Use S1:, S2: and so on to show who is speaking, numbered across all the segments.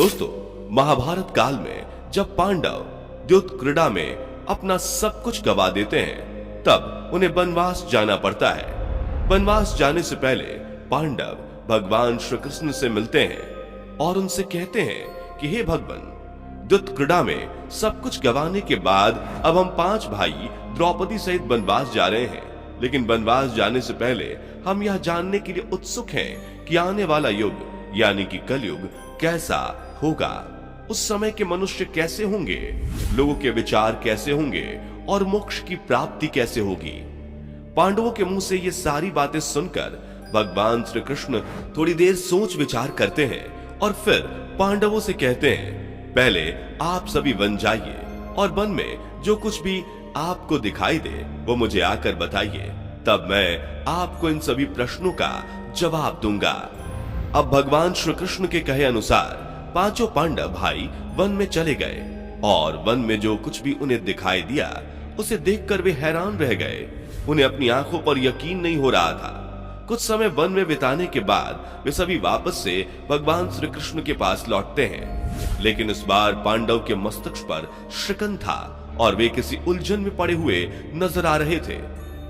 S1: दोस्तों, महाभारत काल में जब पांडव द्युत क्रीड़ा में अपना सब कुछ गवा देते हैं, तब उन्हें वनवास जाना पड़ता है। वनवास जाने से पहले पांडव भगवान श्री कृष्ण से मिलते हैं और उनसे कहते हैं कि हे भगवान, द्युत क्रीड़ा में सब कुछ गवाने के बाद अब हम 5 भाई द्रौपदी सहित वनवास जा रहे हैं। लेकिन वनवास जाने से पहले हम यह जानने के लिए उत्सुक हैं कि आने वाला युग यानी कि कलयुग कैसा होगा। उस समय के मनुष्य कैसे होंगे, लोगों के विचार कैसे होंगे और मोक्ष की प्राप्ति कैसे होगी। पांडवों के मुंह से ये सारी बातें सुनकर भगवान श्री कृष्ण थोड़ी देर सोच विचार करते हैं और फिर पांडवों से कहते हैं, पहले आप सभी वन जाइए और वन में जो कुछ भी आपको दिखाई दे वो मुझे आकर बताइए, तब मैं आपको इन सभी प्रश्नों का जवाब दूंगा। अब भगवान श्री कृष्ण के कहे अनुसार 5 पांडव भाई वन में चले गए और वन में जो कुछ भी उन्हें दिखाई दिया उसे देखकर वे हैरान रह गए। उन्हें अपनी आंखों पर यकीन नहीं हो रहा था। कुछ समय वन में बिताने के बाद वे सभी वापस से भगवान श्री कृष्ण के पास लौटते हैं, लेकिन इस बार पांडव के मस्तक पर शिकन था और वे किसी उलझन में पड़े हुए नजर आ रहे थे।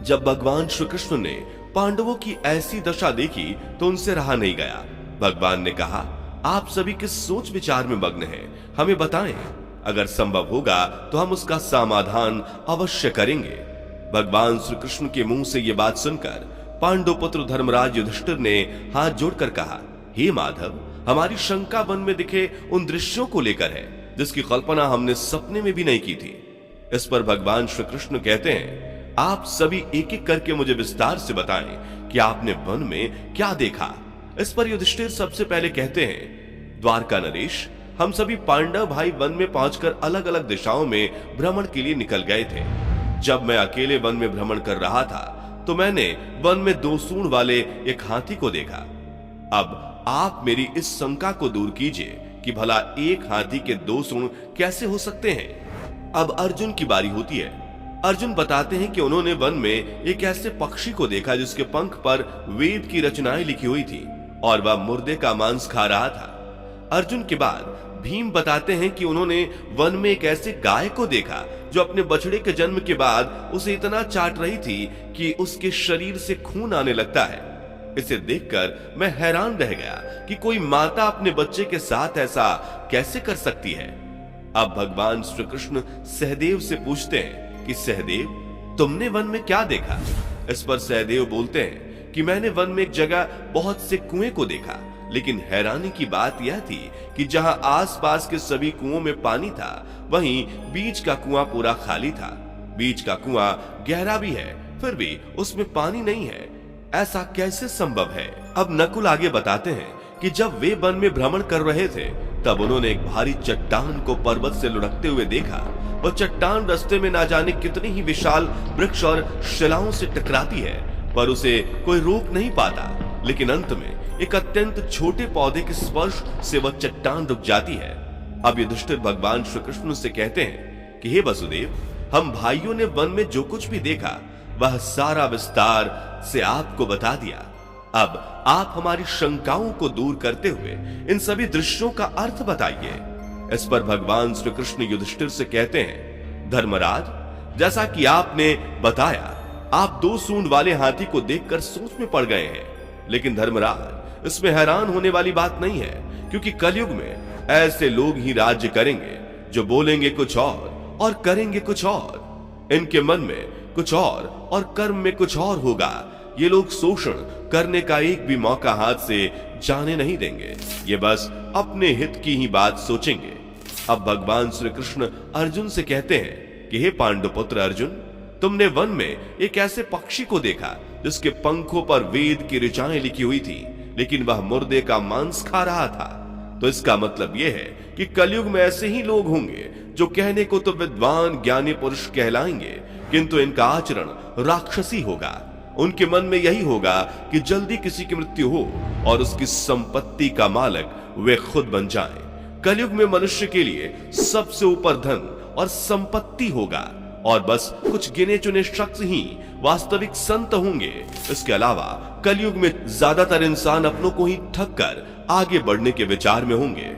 S1: जब भगवान श्री कृष्ण ने पांडवों की ऐसी दशा देखी तो उनसे रहा नहीं गया। भगवान ने कहा, आप सभी किस सोच विचार में मग्न हैं, हमें बताएं। अगर संभव होगा तो हम उसका समाधान अवश्य करेंगे। भगवान श्री कृष्ण के मुंह से यह बात सुनकर पांडु पुत्र धर्मराज युधिष्ठिर ने हाथ जोड़कर कहा, हे माधव, हमारी शंका वन में दिखे उन दृश्यों को लेकर है जिसकी कल्पना हमने सपने में भी नहीं की थी। इस पर भगवान श्री कृष्ण कहते हैं, आप सभी एक एक करके मुझे विस्तार से बताएं कि आपने वन में क्या देखा। इस पर युधिष्ठिर सबसे पहले कहते हैं, द्वारका नरेश, हम सभी पांडव भाई वन में पहुंचकर अलग अलग दिशाओं में भ्रमण के लिए निकल गए थे। जब मैं अकेले वन में भ्रमण कर रहा था तो मैंने वन में 2 सूंड वाले एक हाथी को देखा। अब आप मेरी इस शंका को दूर कीजिए कि भला एक हाथी के 2 सूंड कैसे हो सकते हैं। अब अर्जुन की बारी होती है। अर्जुन बताते हैं कि उन्होंने वन में एक ऐसे पक्षी को देखा जिसके पंख पर वेद की रचनाएं लिखी हुई थी और वह मुर्दे का मांस खा रहा था। अर्जुन के बाद भीम बताते हैं कि उन्होंने वन में एक ऐसे गाय को देखा जो अपने बछड़े के जन्म के बाद उसे इतना चाट रही थी कि उसके शरीर से खून आने लगता है। इसे देखकर मैं हैरान रह गया कि कोई माता अपने बच्चे के साथ ऐसा कैसे कर सकती है। अब भगवान श्री कृष्ण सहदेव से पूछते हैं कि सहदेव, तुमने वन में क्या देखा। इस पर सहदेव बोलते हैं कि मैंने वन में एक जगह बहुत से कुएं को देखा, लेकिन हैरानी की बात यह थी कि जहां आसपास के सभी कुओं में पानी था, वहीं बीच का कुआं पूरा खाली था। बीच का कुआं गहरा भी है, फिर भी उसमें पानी नहीं है। ऐसा कैसे संभव है। अब नकुल आगे बताते हैं कि जब वे वन में भ्रमण कर रहे थे तब उन्होंने एक भारी चट्टान को पर्वत से लुढ़कते हुए देखा। वह चट्टान रास्ते में ना जाने कितनी ही विशाल वृक्ष और शिलाओं से टकराती है, पर उसे कोई रोक नहीं पाता। लेकिन अंत में एक अत्यंत छोटे पौधे के स्पर्श से वह चट्टान रुक जाती है। अब युधिष्ठिर भगवान श्री कृष्ण से कहते हैं कि हे वसुदेव, हम भाइयों ने वन में जो कुछ भी देखा वह सारा विस्तार से आपको बता दिया। अब आप हमारी शंकाओं को दूर करते हुए इन सभी दृश्यों का अर्थ बताइए। इस पर भगवान श्री कृष्ण युधिष्ठिर से कहते हैं, धर्मराज, जैसा कि आपने बताया, आप 2 सूंड वाले हाथी को देखकर सोच में पड़ गए हैं। लेकिन धर्मराज, इसमें हैरान होने वाली बात नहीं है, क्योंकि कलयुग में ऐसे लोग ही राज्य करेंगे जो बोलेंगे कुछ और करेंगे कुछ और। इनके मन में कुछ और कर्म में कुछ और होगा। ये लोग शोषण करने का एक भी मौका हाथ से जाने नहीं देंगे। ये बस अपने हित की ही बात सोचेंगे। अब भगवान श्री कृष्ण अर्जुन से कहते हैं कि हे पांडुपुत्र अर्जुन, तुमने वन में एक ऐसे पक्षी को देखा जिसके पंखों पर वेद की ऋचाएं लिखी हुई थी, लेकिन वह मुर्दे का मांस खा रहा था। तो इसका मतलब यह है कि कलयुग में ऐसे ही लोग होंगे जो कहने को तो विद्वान ज्ञानी पुरुष कहलाएंगे, किंतु इनका आचरण राक्षसी होगा। उनके मन में यही होगा कि जल्दी किसी की मृत्यु हो और उसकी संपत्ति का मालिक वे खुद बन जाएं। कलयुग में मनुष्य के लिए सबसे ऊपर धन और संपत्ति होगा और बस कुछ गिने चुने शख्स ही वास्तविक संत होंगे। इसके अलावा कलयुग में ज्यादातर इंसान अपनों को ही ठग कर आगे बढ़ने के विचार में होंगे।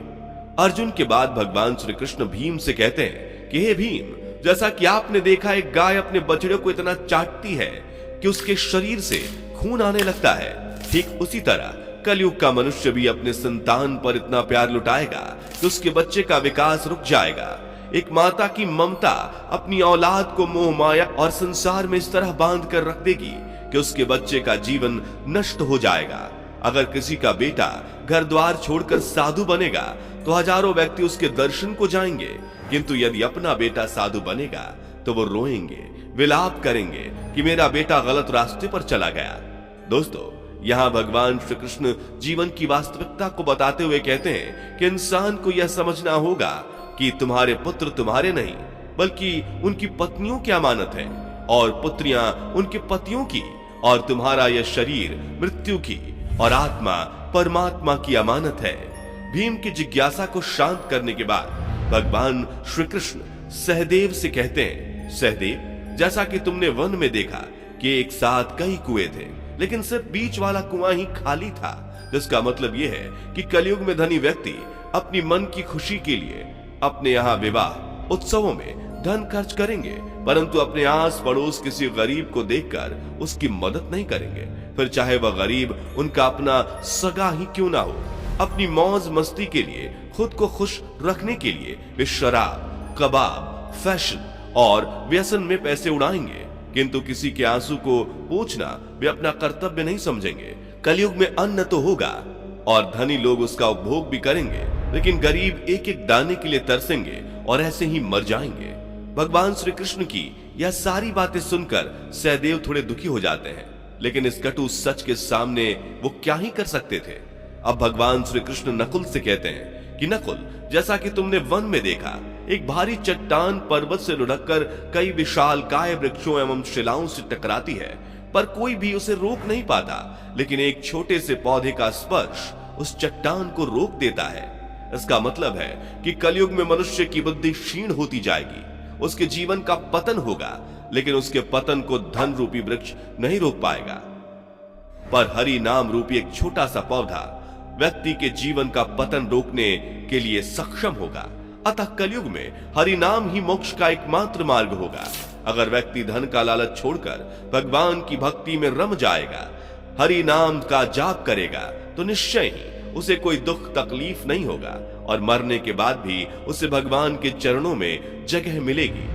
S1: अर्जुन के बाद भगवान श्री कृष्ण भीम से कहते हैं कि हे भीम, जैसा कि आपने देखा एक गाय अपने बछड़े को इतना चाटती है कि उसके शरीर से खून आने लगता है, ठीक उसी तरह कलयुग का मनुष्य भी अपने संतान पर इतना प्यार लुटाएगा कि उसके बच्चे का विकास रुक जाएगा। एक माता की ममता अपनी औलाद को मोह माया और संसार में इस तरह बांध कर रख देगी कि उसके बच्चे का जीवन नष्ट हो जाएगा। अगर किसी का बेटा घर द्वार छोड़कर साधु बनेगा तो हजारों व्यक्ति उसके दर्शन को जाएंगे, किंतु यदि अपना बेटा साधु बनेगा तो वो रोएंगे, विलाप करेंगे कि मेरा बेटा गलत रास्ते पर चला गया। दोस्तों, यहाँ भगवान श्री कृष्ण जीवन की वास्तविकता को बताते हुए कहते हैं कि इंसान को यह समझना होगा कि तुम्हारे पुत्र तुम्हारे नहीं बल्कि उनकी पत्नियों की अमानत है, और पुत्रियां उनके पतियों की, और तुम्हारा यह शरीर मृत्यु की और आत्मा परमात्मा की अमानत है। भीम की जिज्ञासा को शांत करने के बाद भगवान श्री कृष्ण सहदेव से कहते हैं, सहदेव, जैसा कि तुमने वन में देखा कि एक साथ कई कुएं थे, लेकिन सिर्फ बीच वाला कुआं ही खाली था, जिसका मतलब यह है कि कलयुग में धनी व्यक्ति अपनी मन की खुशी के लिए अपने यहाँ विवाह उत्सवों में धन खर्च करेंगे, परंतु अपने आस पड़ोस किसी गरीब को देखकर उसकी मदद नहीं करेंगे, फिर चाहे वह गरीब उनका अपना सगा ही क्यों ना हो। अपनी मौज मस्ती के लिए, खुद को खुश रखने के लिए वे शराब, कबाब, फैशन और व्यसन में पैसे उड़ाएंगे, किंतु किसी के आंसू को पोंछना वे अपना कर्तव्य नहीं समझेंगे। कलयुग में अन्न तो होगा और धनी लोग उसका उपभोग भी करेंगे, लेकिन गरीब एक एक दाने के लिए तरसेंगे और ऐसे ही मर जाएंगे। भगवान श्री कृष्ण की यह सारी बातें सुनकर सहदेव थोड़े दुखी हो जाते हैं, लेकिन इस कटु सच के सामने वो क्या ही कर सकते थे। अब भगवान श्री कृष्ण नकुल से कहते हैं कि नकुल, जैसा कि तुमने वन में देखा, एक भारी चट्टान पर्वत से लुढ़ककर कई विशालकाय वृक्षों एवं शिलाओं से टकराती है, पर कोई भी उसे रोक नहीं पाता, लेकिन एक छोटे से पौधे का स्पर्श उस चट्टान को रोक देता है। इसका मतलब है कि कलयुग में मनुष्य की बुद्धि क्षीण होती जाएगी, उसके जीवन का पतन होगा, लेकिन उसके पतन को धन रूपी वृक्ष नहीं रोक पाएगा, पर हरि नाम रूपी एक छोटा सा पौधा व्यक्ति के जीवन का पतन रोकने के लिए सक्षम होगा। अतः कलयुग में हरि नाम ही मोक्ष का एकमात्र मार्ग होगा। अगर व्यक्ति धन का लालच छोड़कर भगवान की भक्ति में रम जाएगा, हरि नाम का जाप करेगा, तो निश्चय ही उसे कोई दुख तकलीफ नहीं होगा और मरने के बाद भी उसे भगवान के चरणों में जगह मिलेगी।